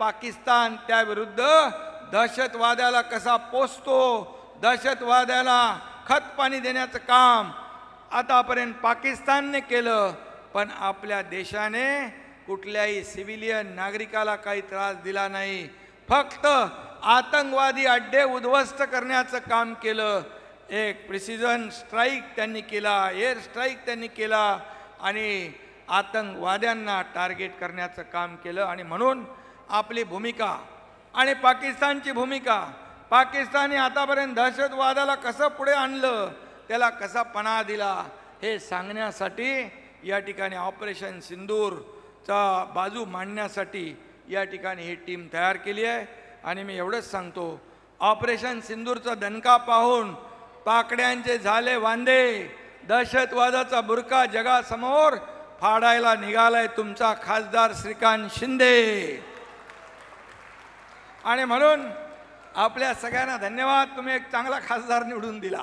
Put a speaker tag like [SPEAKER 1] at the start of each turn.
[SPEAKER 1] पाकिस्तान त्याविरुद्ध दहशतवाद्याला कसा पोसतो, दहशतवाद्याला खतपाणी देण्याचं काम आतापर्यंत पाकिस्तानने केलं, पण आपल्या देशाने कुठल्याही सिव्हिलियन नागरिकाला काही त्रास दिला नाही. फक्त आतंकवादी अड्डे उद्ध्वस्त करण्याचं काम केलं. एक प्रिसिजन स्ट्राईक त्यांनी केला, एअर स्ट्राईक त्यांनी केला आणि आतंकवाद्यांना टार्गेट करण्याचं काम केलं. आणि म्हणून आपली भूमिका आणि पाकिस्तानची भूमिका, पाकिस्तानने आतापर्यंत दहशतवादाला कसं पुढे आणलं, त्याला कसा पनाह दिला, हे सांगण्यासाठी या ठिकाणी ऑपरेशन सिंदूरचा बाजू मांडण्यासाठी या ठिकाणी ही टीम तयार केली आहे. आणि मी एवढंच सांगतो, ऑपरेशन सिंदूरचा दणका पाहून पाकड्यांचे झाले वांदे, दहशतवादाचा बुरका जगासमोर फाडायला निघालाय तुमचा खासदार श्रीकांत शिंदे. आणि म्हणून आपल्या सगळ्यांना धन्यवाद, तुम्ही एक चांगला खासदार निवडून दिला.